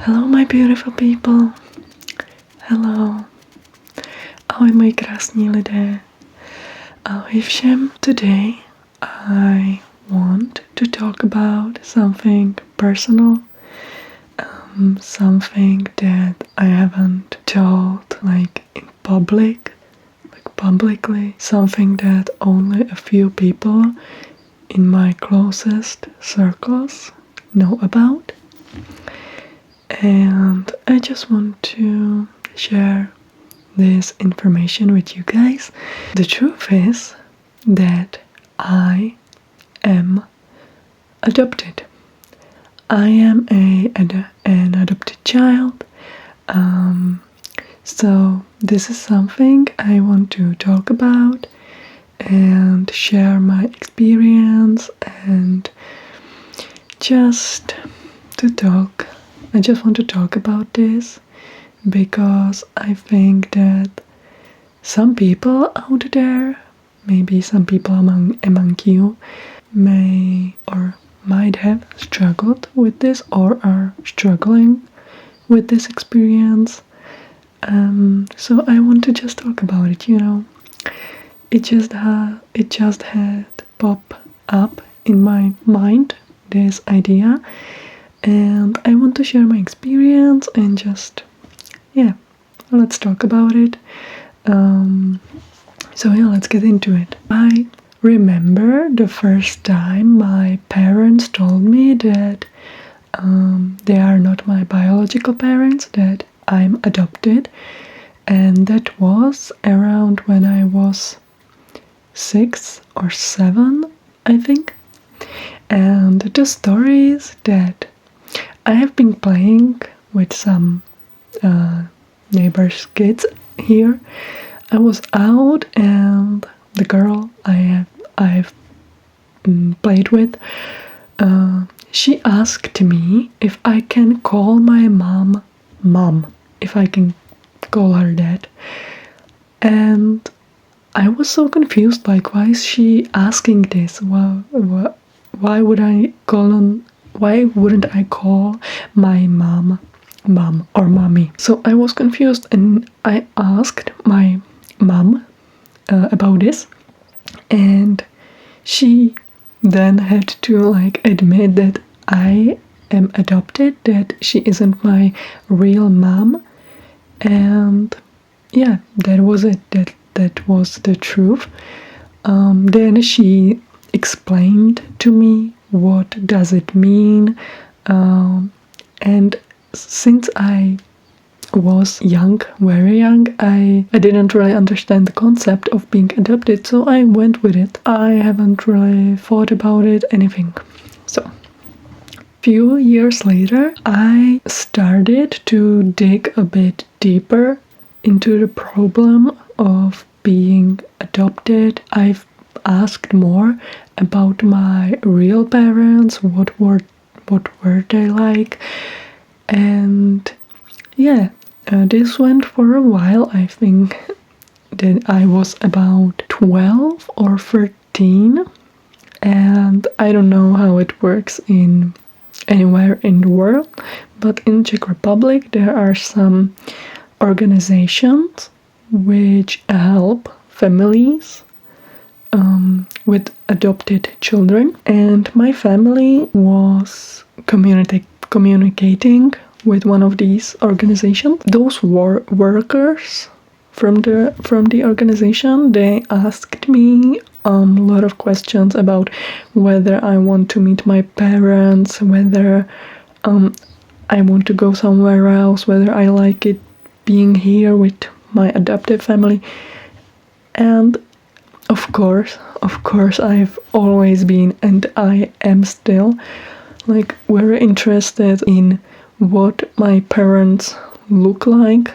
Hello my beautiful people. Hello. Ahoj moji krásní lidé. Ahoj všem. Today I want to talk about something personal. Something that I haven't told in publicly. Something that only a few people in my closest circles know about. And I just want to share this information with you guys. The truth is that I am adopted. I am an adopted child. So this is something I want to talk about and share my experience and just to talk. I just want to talk about this because I think that some people out there, maybe some people among you, may or might have struggled with this or are struggling with this experience. So I want to just talk about it, It just had popped up in my mind, this idea, and I want to share my experience and just, let's talk about it. Let's get into it. I remember the first time my parents told me that they are not my biological parents, that I'm adopted, and that was around when I was 6 or 7, I think. And the story is that I have been playing with some neighbors' kids here. I was out and the girl I've played with, she asked me if I can call my mom, if I can call her that. And I was so confused, why is she asking this? Why wouldn't I call my mom or mommy? So I was confused and I asked my mom about this, and she then had to admit that I am adopted, that she isn't my real mom, and that was it. That was the truth. Then she explained to me what does it mean, and since I was young, very young, I didn't really understand the concept of being adopted, so I went with it. I haven't really thought about it, anything. So few years later, I started to dig a bit deeper into the problem of being adopted. I've asked more about my real parents, what were they like, and this went for a while. I think that I was about 12 or 13, and I don't know how it works in anywhere in the world, but in Czech Republic there are some organizations which help families with adopted children, and my family was communicating with one of these organizations. Those workers from the organization, they asked me a lot of questions about whether I want to meet my parents, whether I want to go somewhere else, whether I like it being here with my adoptive family. And of course I've always been, and I am still, very interested in what my parents look like,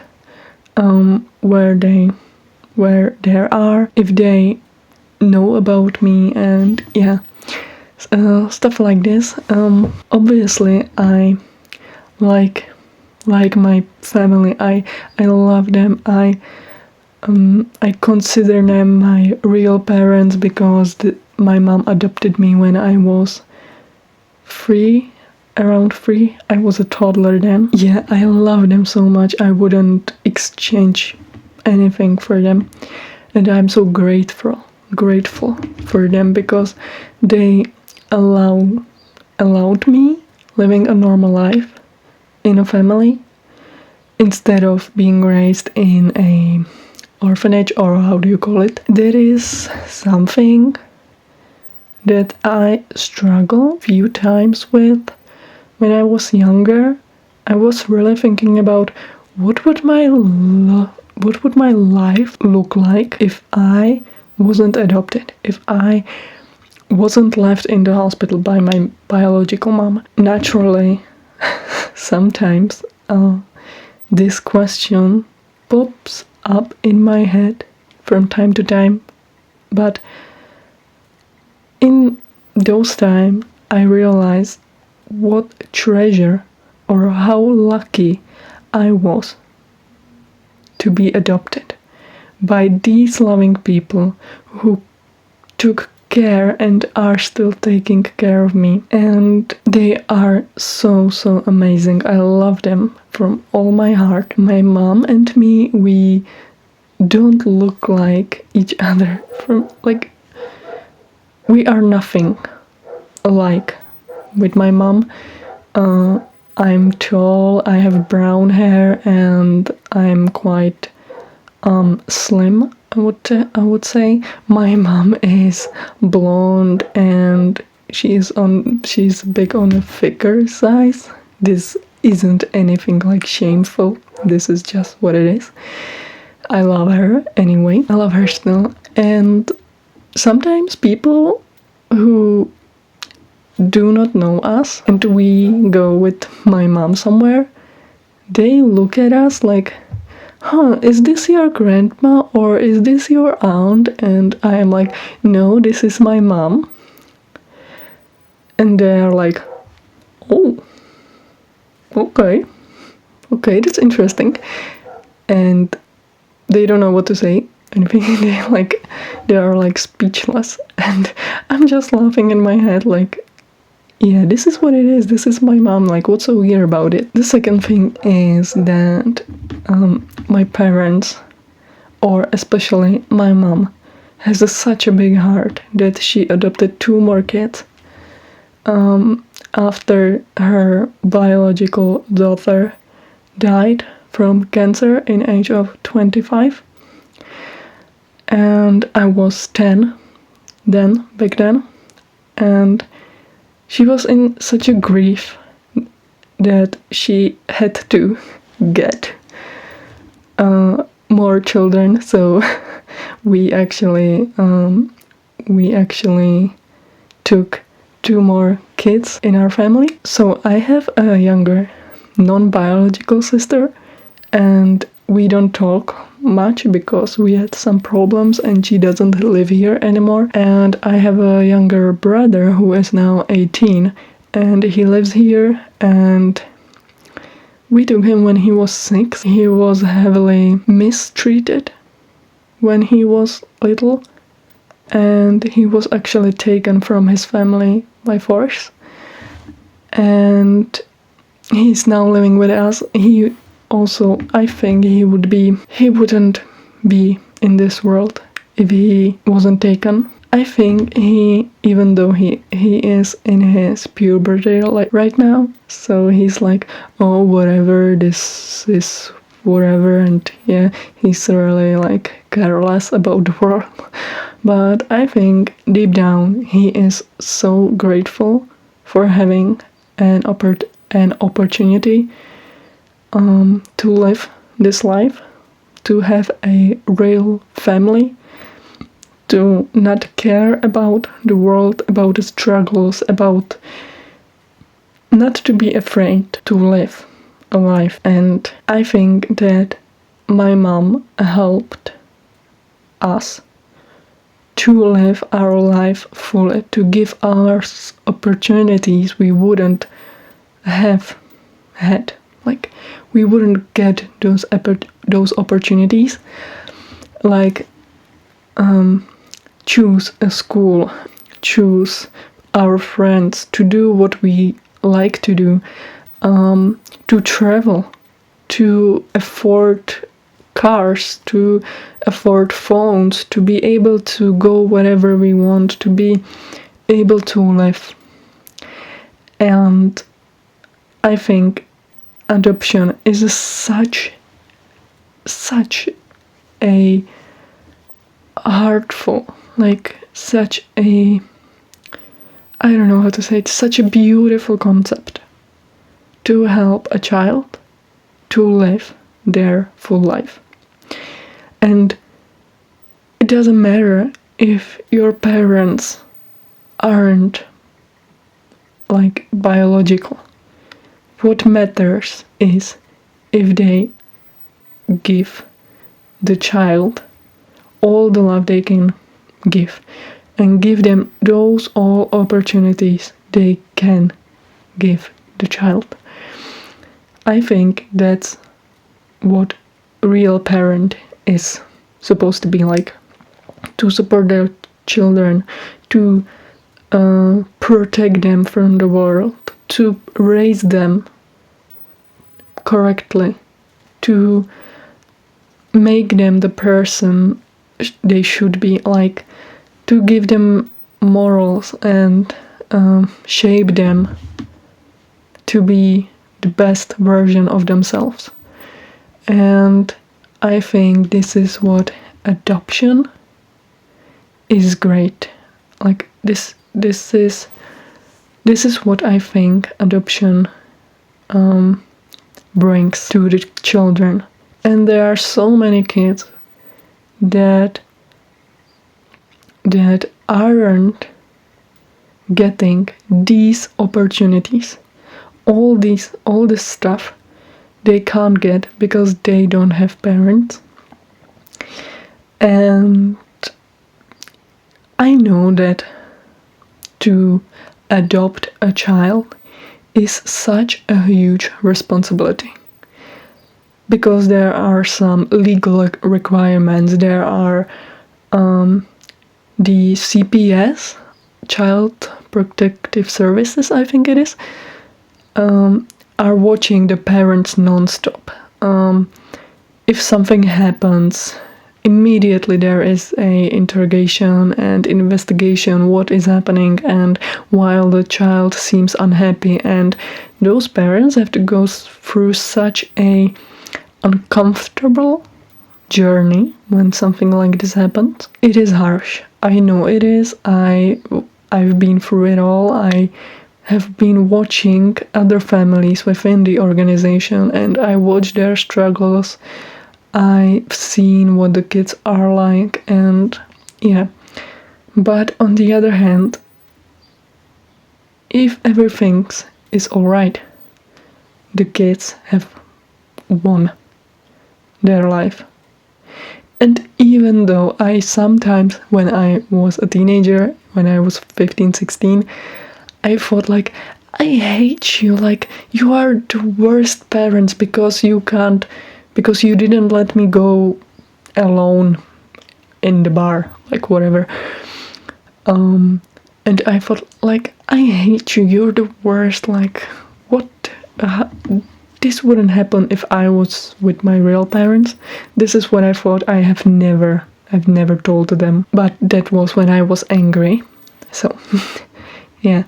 where they are, if they know about me, and stuff like this. Obviously I like my family. I love them. I consider them my real parents because my mom adopted me when I was 3 around 3. I was a toddler then. Yeah, I love them so much. I wouldn't exchange anything for them. And I'm so grateful for them because they allowed me living a normal life in a family instead of being raised in a orphanage, or how do you call it? That is something that I struggled a few times with when I was younger. I was really thinking about what would my life look like if I wasn't adopted, if I wasn't left in the hospital by my biological mom. Naturally, sometimes this question pops up in my head from time to time, but in those times I realized what treasure or how lucky I was to be adopted by these loving people who took care and are still taking care of me. And they are so amazing. I love them from all my heart. My mom and me, we don't look like each other. We are nothing alike. With my mom, I'm tall, I have brown hair, and I'm quite slim, I would say. My mom is blonde and she's big on a figure size. This isn't anything like shameful. This is just what it is. I love her anyway. I love her still. And sometimes people who do not know us and we go with my mom somewhere, they look at us like, is this your grandma or is this your aunt? And I am like, no, this is my mom. And they're like, oh, okay, that's interesting. And they don't know what to say. Anything. They are like speechless. And I'm just laughing in my head like, yeah, this is what it is. This is my mom. Like, what's so weird about it? The second thing is that my parents, or especially my mom, has such a big heart that she adopted 2 more kids after her biological daughter died from cancer in age of 25. And I was 10 back then. And she was in such a grief that she had to get more children. So we actually took 2 more kids in our family. So I have a younger non-biological sister, and we don't talk much because we had some problems and she doesn't live here anymore. And I have a younger brother who is now 18 and he lives here, and we took him when he was 6. He was heavily mistreated when he was little, and he was actually taken from his family by force. And he's now living with us. He also, I think he wouldn't be in this world if he wasn't taken. I think even though he is in his puberty like right now, so he's like, oh, whatever, this is whatever, and yeah, he's really like careless about the world. But I think deep down he is so grateful for having an opportunity to live this life, to have a real family, to not care about the world, about the struggles, about not to be afraid to live a life. And I think that my mom helped us to live our life fully, to give us opportunities we wouldn't have had. Like, we wouldn't get those opportunities, like choose a school, choose our friends, to do what we like to do, to travel, to afford cars, to afford phones, to be able to go wherever we want, to be able to live. And I think adoption is such a heartful, like such a, I don't know how to say it, such a beautiful concept to help a child to live their full life. And it doesn't matter if your parents aren't like biological. What matters is if they give the child all the love they can give and give them those all opportunities they can give the child. I think that's what real parent is supposed to be like, to support their children, to protect them from the world, to raise them correctly, to make them the person they should be, like to give them morals and shape them to be the best version of themselves. And I think this is what adoption is great. Like this is what I think adoption brings to the children. And there are so many kids that aren't getting these opportunities. All this stuff they can't get because they don't have parents. And I know that to adopt a child is such a huge responsibility, because there are some legal requirements. There are the CPS, Child Protective Services, I think it is, are watching the parents non-stop. If something happens, immediately there is a interrogation and investigation what is happening, and while the child seems unhappy, and those parents have to go through such a uncomfortable journey when something like this happens. It is harsh. I know it is. I've been through it all. I have been watching other families within the organization, and I watch their struggles. I've seen what the kids are like, and yeah. But on the other hand, if everything is alright, the kids have won their life. And even though I sometimes, when I was a teenager, when I was 15, 16, I thought like, I hate you, like you are the worst parents because you didn't let me go alone in the bar, like whatever. And I thought like, I hate you, you're the worst, like what, this wouldn't happen if I was with my real parents. This is what I thought. I've never told to them, but that was when I was angry. So yeah,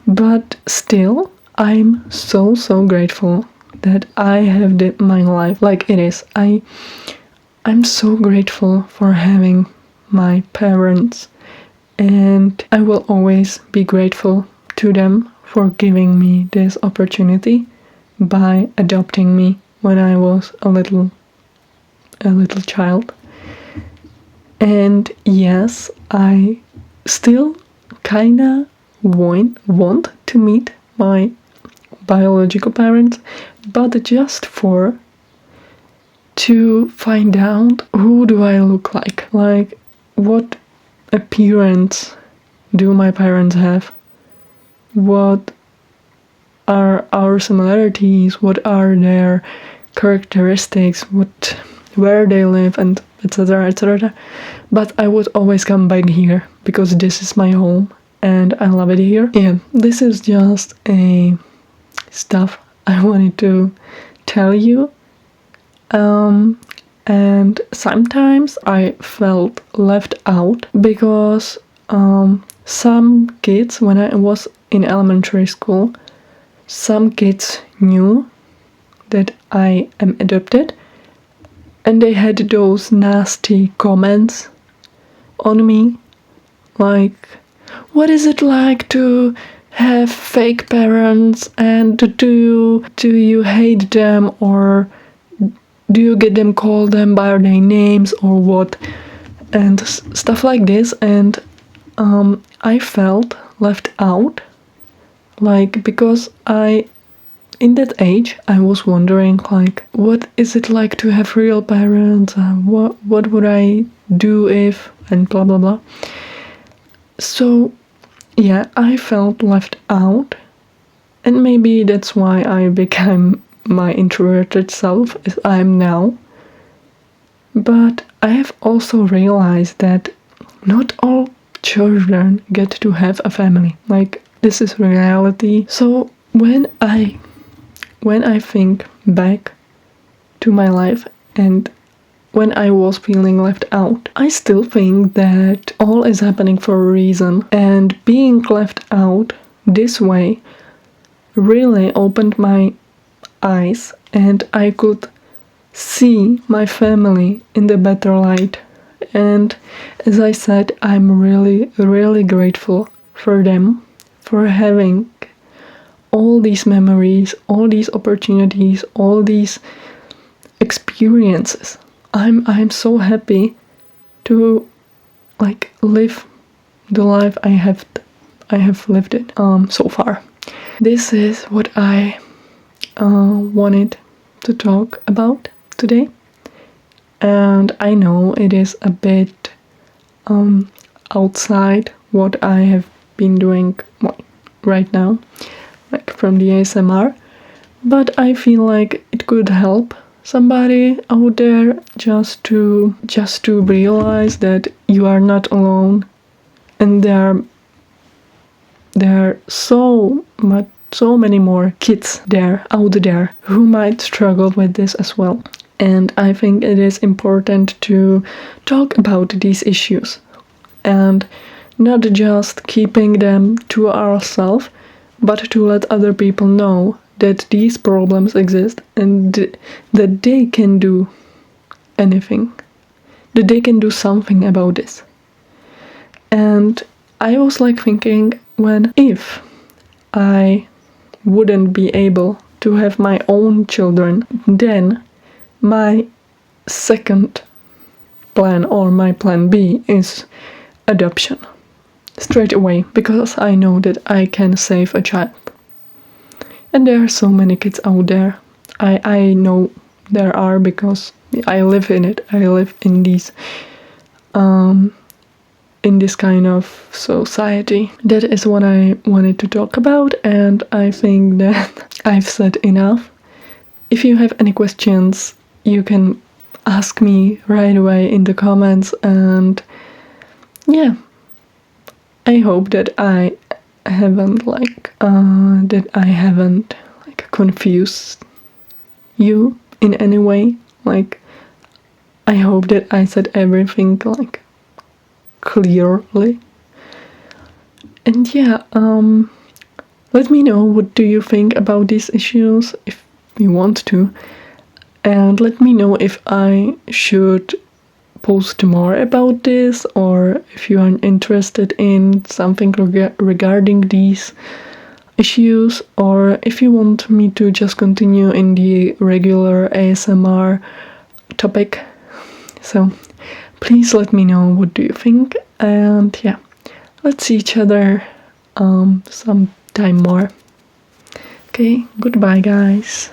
but still I'm so grateful that I have my life like it is. I'm so grateful for having my parents, and I will always be grateful to them for giving me this opportunity by adopting me when I was a little child. And yes, I still kinda want to meet my biological parents, but just to find out who do I look like what appearance do my parents have, what are our similarities, what are their characteristics, where they live, and etc, etc. But I would always come back here because this is my home and I love it here. Yeah, this is just a stuff I wanted to tell you. And sometimes I felt left out because some kids, when I was in elementary school, some kids knew that I am adopted, and they had those nasty comments on me, like, what is it like to have fake parents, and do you hate them, or do you get them, call them by their names or what, and stuff like this. And I felt left out, like, because in that age I was wondering, like, what is it like to have real parents, what would I do if, and blah blah blah. So yeah, I felt left out, and maybe that's why I became my introverted self as I am now. But I have also realized that not all children get to have a family. Like, this is reality. So when I think back to my life and when I was feeling left out, I still think that all is happening for a reason, and being left out this way really opened my eyes, and I could see my family in the better light. And as I said, I'm really, really grateful for them, for having all these memories, all these opportunities, all these experiences. I'm so happy to, like, live the life I have lived it so far. This is what I wanted to talk about today, and I know it is a bit outside what I have been doing right now, like from the ASMR, but I feel like it could help somebody out there just to realize that you are not alone, and there are so many more kids out there who might struggle with this as well. And I think it is important to talk about these issues and not just keeping them to ourselves, but to let other people know that these problems exist and that they can do anything, that they can do something about this. And I was like thinking, if I wouldn't be able to have my own children, then my second plan, or my plan B, is adoption straight away, because I know that I can save a child. And there are so many kids out there. I know there are, because I live in it. I live in these in this kind of society. That is what I wanted to talk about, and I think that I've said enough. If you have any questions, you can ask me right away in the comments, and yeah, I hope that I haven't confused you in any way. Like, I hope that I said everything like clearly. And yeah, let me know what do you think about these issues if you want to, and let me know if I should post more about this, or if you are interested in something regarding these issues, or if you want me to just continue in the regular ASMR topic. So please let me know what do you think, and yeah, let's see each other some time more. Okay, goodbye guys.